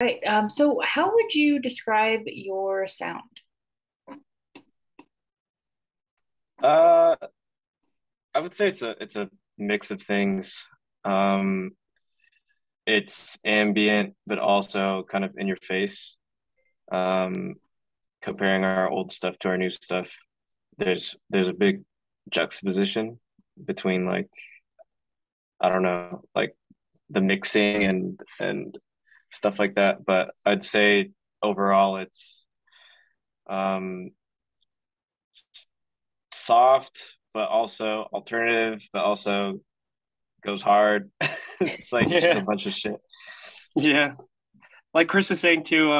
Right. So how would you describe your sound? Uh, I would say it's a mix of things. Um, it's ambient, but also kind of in your face. Um, Comparing our old stuff to our new stuff, there's a big juxtaposition between like I don't know, like the mixing and stuff like that. But I'd say overall it's um soft, but also alternative, but also goes hard. It's like just a Yeah, bunch of shit. yeah. Like Chris was saying too,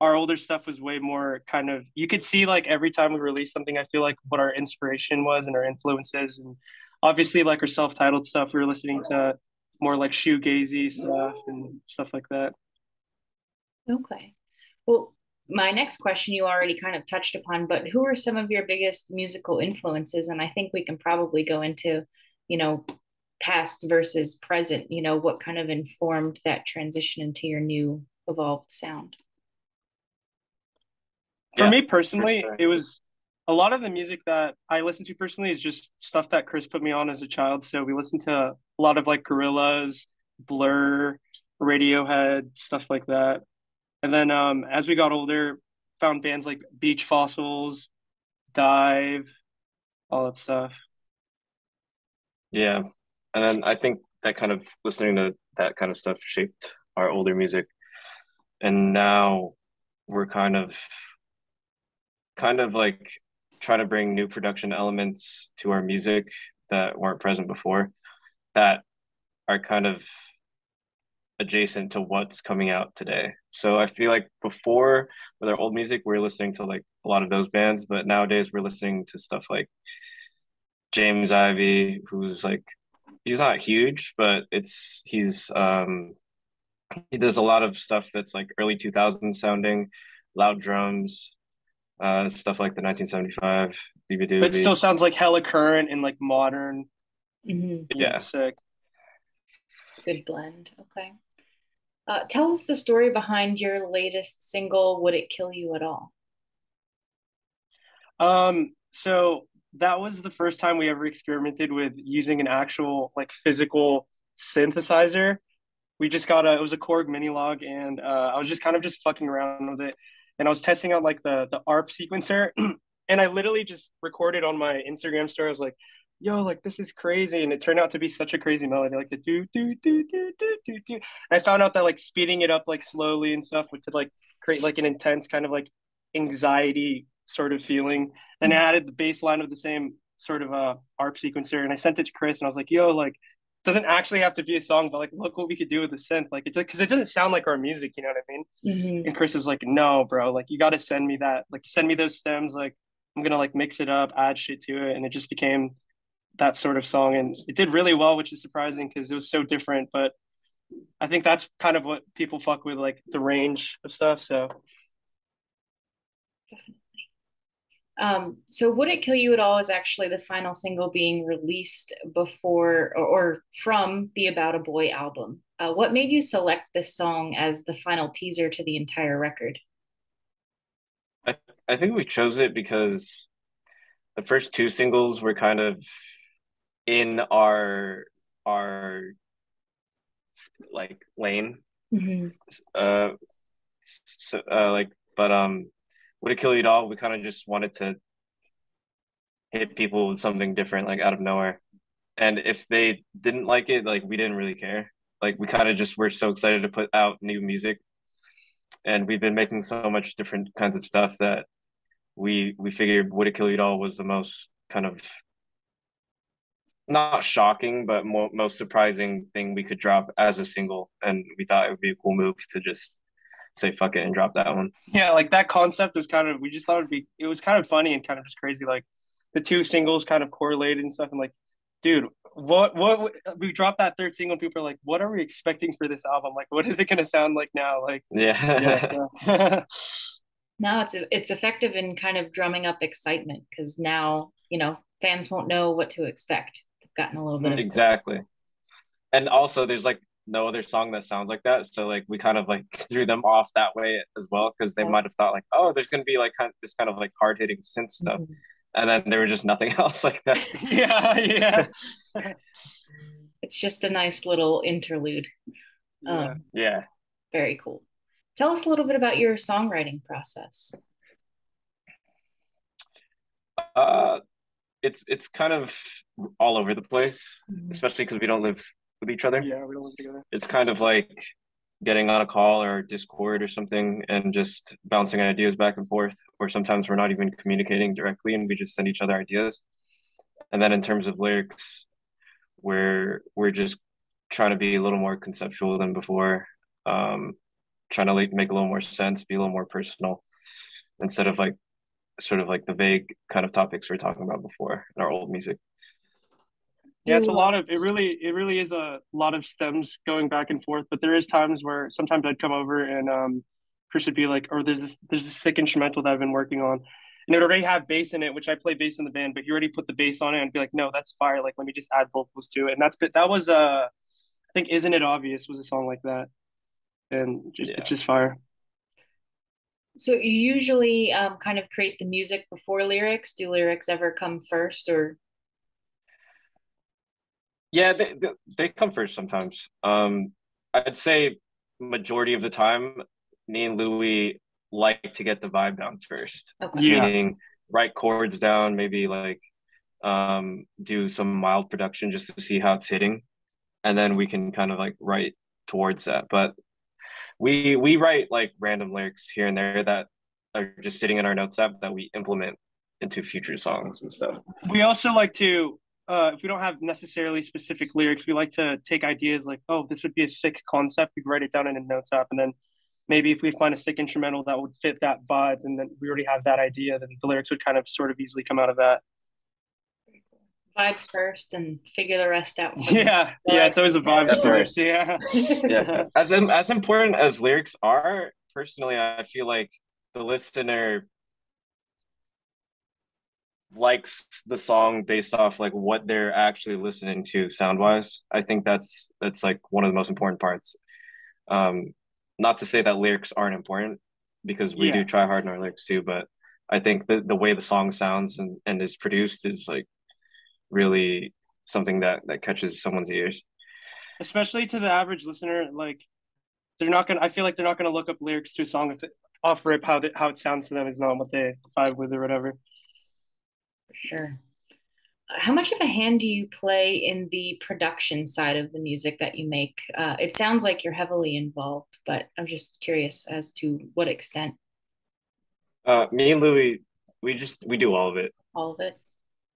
our older stuff was way more kind of you could see like every time we released something, I feel like what our inspiration was and our influences. And obviously like our self-titled stuff, we were listening to more like shoegazy stuff and stuff like that. Okay. Well, my next question you already kind of touched upon, but who are some of your biggest musical influences? And I think we can probably go into, you know, past versus present, what kind of informed that transition into your new evolved sound? For Yeah, me for personally, sure. it was a lot of the music that I listen to personally is just stuff that Chris put me on as a child. So we listened to a lot of like Gorillaz, Blur, Radiohead, stuff like that. And then as we got older, found bands like Beach Fossils, Dive, all that stuff. Yeah. And then I think that kind of listening to that kind of stuff shaped our older music. And now we're kind of like trying to bring new production elements to our music that weren't present before that are kind of adjacent to what's coming out today. So I feel like before with our old music, we are listening to like a lot of those bands, but nowadays we're listening to stuff like James Ivy, who's like he's not huge, but it's he does a lot of stuff that's like early 2000s sounding, loud drums, stuff like the 1975 Biba But it still Doobie. sounds like hella current and like modern. Hmm. Yeah, Yeah. it's sick. Good blend. Okay. Tell us the story behind your latest single, Would It Kill You at All? So that was the first time we ever experimented with using an actual like physical synthesizer. We just got it was a Korg mini log, and I was just kind of just fucking around with it, and I was testing out like the ARP sequencer, and I literally just recorded on my Instagram story. I was like, "Yo, like this is crazy," and it turned out to be such a crazy melody, like the do do do do do do do. And I found out that like speeding it up like slowly and stuff would could like create like an intense kind of like anxiety sort of feeling. Then I added the bass line of the same sort of ARP sequencer, and I sent it to Chris, and I was like, "Yo, like." Doesn't actually have to be a song, but like, look what we could do with the synth. Like, it's because it doesn't sound like our music, you know what I mean? Hmm. And Chris is like, no, bro, like, you got to send me that. Like, send me those stems. Like, I'm gonna like mix it up, add shit to it, and it just became that sort of song. And it did really well, which is surprising because it was so different. But I think that's kind of what people fuck with, like the range of stuff. So So Would It Kill You at All is actually the final single being released before or from the About a Boy album. What made you select this song as the final teaser to the entire record? I, I think we chose it because the first two singles were kind of in our like lane. Hmm. Uh, like, but Would It Kill You at All? We kind of just wanted to hit people with something different, like out of nowhere. And if they didn't like it, like we didn't really care. Like we kind of just were so excited to put out new music, and we've been making so much different kinds of stuff that we figured Would It Kill You at All was the most kind of not shocking, but most surprising thing we could drop as a single. And we thought it would be a cool move to just say fuck it and drop that one. yeah, like that concept was kind of we just thought it was kind of funny and kind of just crazy. Like the two singles kind of correlated and stuff. And like, dude, what we dropped that third single, and people are like, what are we expecting for this album? Like, what is it gonna sound like now? Like, yeah, Yeah. so No, it's effective in kind of drumming up excitement because now, fans won't know what to expect. They've gotten a little bit of. Mhm. Exactly. And also there's like no other song that sounds like that. So like we kind of like threw them off that way as well because they might have thought like, oh, there's gonna be like this kind of like hard hitting synth stuff, Mhm. and then there was just nothing else like that. Yeah, yeah, It's just a nice little interlude. yeah. Um, Yeah. very cool. Tell us a little bit about your songwriting process. Uh, it's kind of all over the place, Mhm. especially because we don't live with each other. Yeah, we don't live together. It's kind of like getting on a call or Discord or something and just bouncing ideas back and forth. Or sometimes we're not even communicating directly and we just send each other ideas. And then in terms of lyrics, we're just trying to be a little more conceptual than before. Um, Trying to like make a little more sense, be a little more personal instead of like sort of like the vague kind of topics we were talking about before in our old music. Yeah, it's Do a lot of it really is a lot of stems going back and forth, but there is times where sometimes I'd come over and Chris would be like, "Oh, there's this sick instrumental that I've been working on." And it would already have bass in it, which I play bass in the band, but he already put the bass on it and be like, "No, that's fire. Like, let me just add vocals to it." And that was I think "Isn't It Obvious" was a song like that, and it's Yeah. just fire. so you usually kind of create the music before lyrics? Do lyrics ever come first or Yeah, they come first sometimes. I'd say majority of the time, me and Louis like to get the vibe down first, okay. Yeah, meaning write chords down, maybe like do some mild production just to see how it's hitting, and then we can kind of like write towards that. But we write like random lyrics here and there that are just sitting in our notes app that we implement into future songs and stuff. we also like to if we don't have necessarily specific lyrics, we like to take ideas like, "Oh, this would be a sick concept." We write it down in a notes app, and then maybe if we find a sick instrumental that would fit that vibe, and then we already have that idea, then the lyrics would kind of sort of easily come out of that. Vibes first and figure the rest out from Yeah, yeah, there. it's always the vibes Definitely. first. Yeah, Yeah. As important as lyrics are, personally, I feel like the listener likes the song based off like what they're actually listening to sound wise. I think that's like one of the most important parts. Um, Not to say that lyrics aren't important because we yeah. do try hard in our lyrics too, but I think the way the song sounds and is produced is like really something that catches someone's ears. Especially to the average listener, like they're not gonna. I feel like they're not gonna look up lyrics to a song if off rip how it sounds to them is not what they vibe with or whatever. For sure. How much of a hand do you play in the production side of the music that you make? It sounds like you're heavily involved, but I'm just curious as to what extent. Me and Louis, we do all of it. All of it.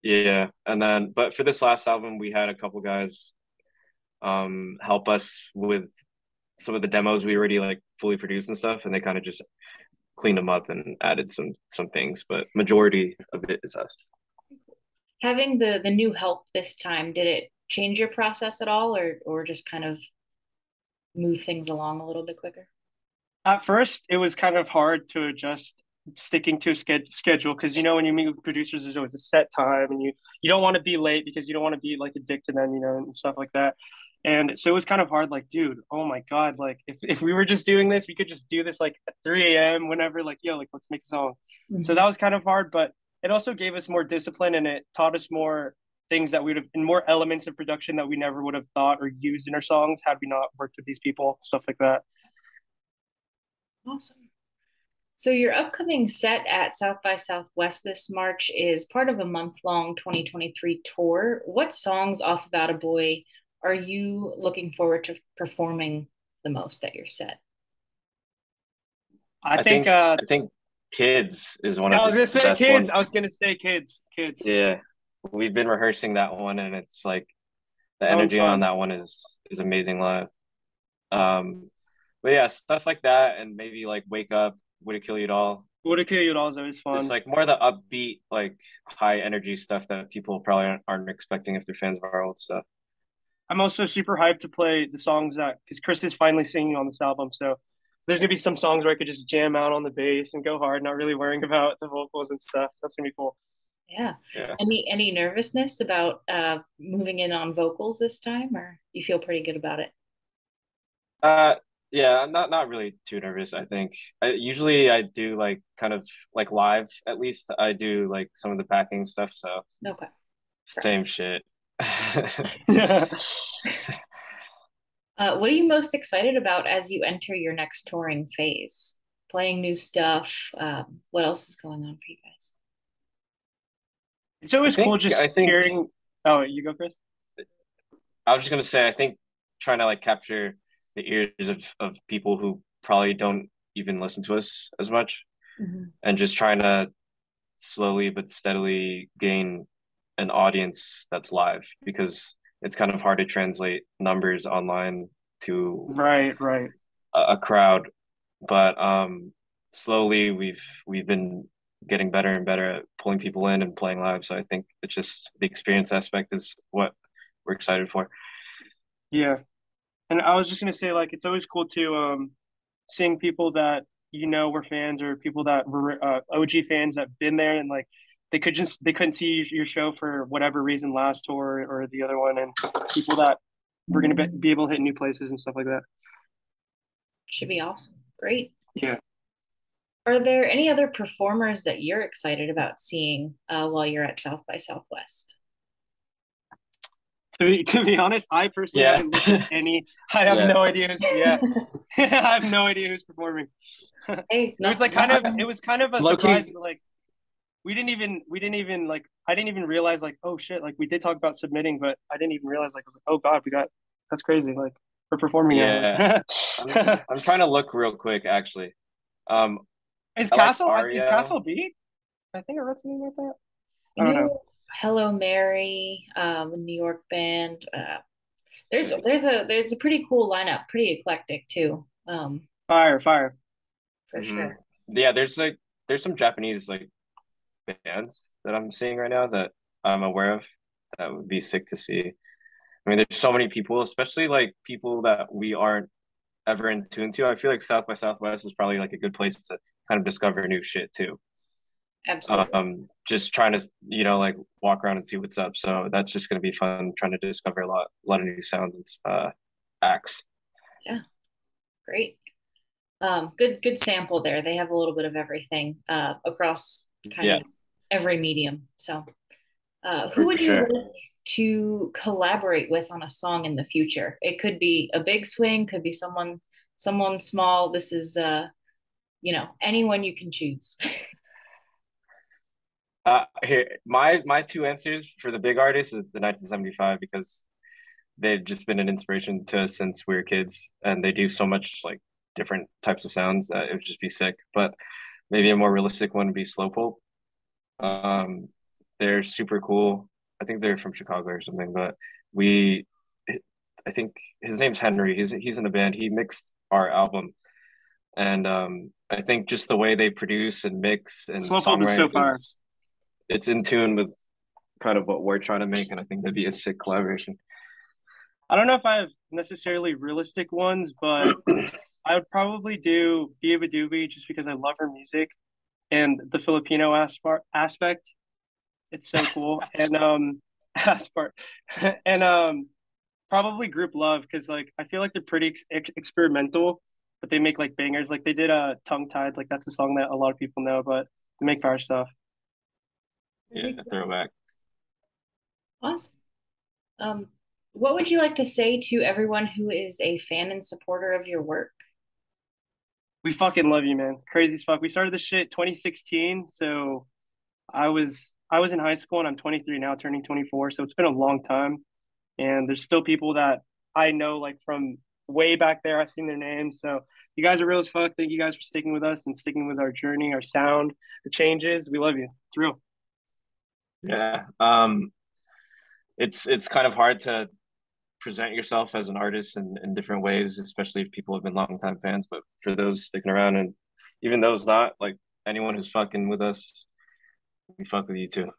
Yeah, and then but for this last album, we had a couple guys help us with some of the demos we already like fully produced and stuff, and they kind of just cleaned them up and added some things, but majority of it is us. Having the new help this time, did it change your process at all, or just kind of move things along a little bit quicker? At first, it was kind of hard to adjust sticking to a schedule because when you meet with producers, there's always a set time, and you don't want to be late because you don't want to be like a dick to them, and stuff like that. And so it was kind of hard, like, dude, oh my God, like if we were just doing this, we could just do this like at 3 a.m. whenever, like, yo, like let's make a song. So Mhm. that was kind of hard, but it also gave us more discipline and it taught us more things that we would have and more elements of production that we never would have thought or used in our songs had we not worked with these people, stuff like that. Awesome. So your upcoming set at South by Southwest this March is part of a month-long 2023 tour. What songs off of Out Boy are you looking forward to performing the most at your set? I I think think I think Kids is one yeah, of I was gonna the say best kids. I ones. was gonna say kids. Yeah, we've been rehearsing that one, and it's like the That one's energy on fun. that one is amazing live. Um, but yeah, stuff like that, and maybe like Wake Up, Would It Kill You at All? Would have killed you dolls. Always Just fun. like more of the upbeat, like high energy stuff that people probably aren't expecting if they're fans of our old stuff. I'm also super hyped to play the songs that because Chris is finally singing on this album. So there's gonna be some songs where I could just jam out on the bass and go hard, not really worrying about the vocals and stuff. That's gonna be cool. Yeah. Yeah. Any nervousness about moving in on vocals this time, or you feel pretty good about it? Uh, yeah, I'm not really too nervous, I think. Usually I do like kind of like live at least. I do like some of the packing stuff, so Okay. same shit. Yeah. What are you most excited about as you enter your next touring phase? Playing new stuff. What else is going on for you guys? It's I always cool think I just think hearing. Oh, you go, Chris. I was just gonna say I think trying to like capture the ears of people who probably don't even listen to us as much Mhm. and just trying to slowly but steadily gain an audience that's live because it's kind of hard to translate numbers online to Right, right. a crowd. But slowly we've been getting better and better at pulling people in and playing live. So I think it's just the experience aspect is what we're excited for. Yeah. And I was just gonna say, like, it's always cool to seeing people that were fans or people that were OG fans that've been there and like they couldn't see your show for whatever reason last tour or the other one, and people that were gonna be able to hit new places and stuff like that. Should be awesome. Great. Yeah. Are there any other performers that you're excited about seeing while you're at South by Southwest? To be honest, I personally Yeah. haven't looked at any. I have Yeah. no idea who's. Yeah, I have no idea who's performing. Hey, It was like nothing. it was kind of a Low surprise. key. Like we didn't even like I didn't even realize like, oh shit, like we did talk about submitting, but I didn't even realize like, I was like, oh god, we got that's crazy. Like we're performing now. Yeah. Like, I'm trying to look real quick actually. Um is I like Castle Ario. beat? I think I read something like that. You I don't know. know, Hello Mary, New York band. There's a pretty cool lineup, pretty eclectic too. Fire. For Hmm. sure. Yeah, there's some Japanese like bands that I'm seeing right now that I'm aware of that would be sick to see. I mean, there's so many people, especially like people that we aren't ever in tune to. I feel like South by Southwest is probably like a good place to kind of discover new shit too. Absolutely. Just trying to like walk around and see what's up. So that's just gonna be fun trying to discover a lot of new sounds and acts. Yeah, great. Good sample there. They have a little bit of everything across kind Yeah, of every medium. So, who for would you sure. like to collaborate with on a song in the future? It could be a big swing, could be someone small. This is anyone you can choose. Here, my two answers for the big artists is the 1975 because they've just been an inspiration to us since we were kids, and they do so much like different types of sounds that it would just be sick. But maybe a more realistic one would be Slowpoke. Um, they're super cool. I think they're from Chicago or something, but we, I think his name's Henry. He's in the band. He mixed our album, and I think just the way they produce and mix and Slowpoke is so songwrite fire. is it's in tune with kind of what we're trying to make, and I think that'd be a sick collaboration. I don't know if I have necessarily realistic ones, but I would probably do Biba Doobie just because I love her music and the Filipino aspect. It's so cool. And aspect and probably Group Love because like I feel like they're pretty experimental, but they make like bangers. Like they did Tongue Tied, like that's a song that a lot of people know, but they make fire stuff. Yeah, throwback. Awesome. Um, what would you like to say to everyone who is a fan and supporter of your work? We fucking love you, man. Crazy as fuck. We started this shit 2016, so I was in high school and I'm 23 now, turning 24. So it's been a long time, and there's still people that I know like from way back there. I've seen their names. So you guys are real as fuck. Thank you guys for sticking with us and sticking with our journey, our sound, the changes. We love you. It's real. Yeah. It's kind of hard to present yourself as an artist in different ways, especially if people have been longtime fans. But for those sticking around and even those not, like anyone who's fucking with us, we fuck with you too.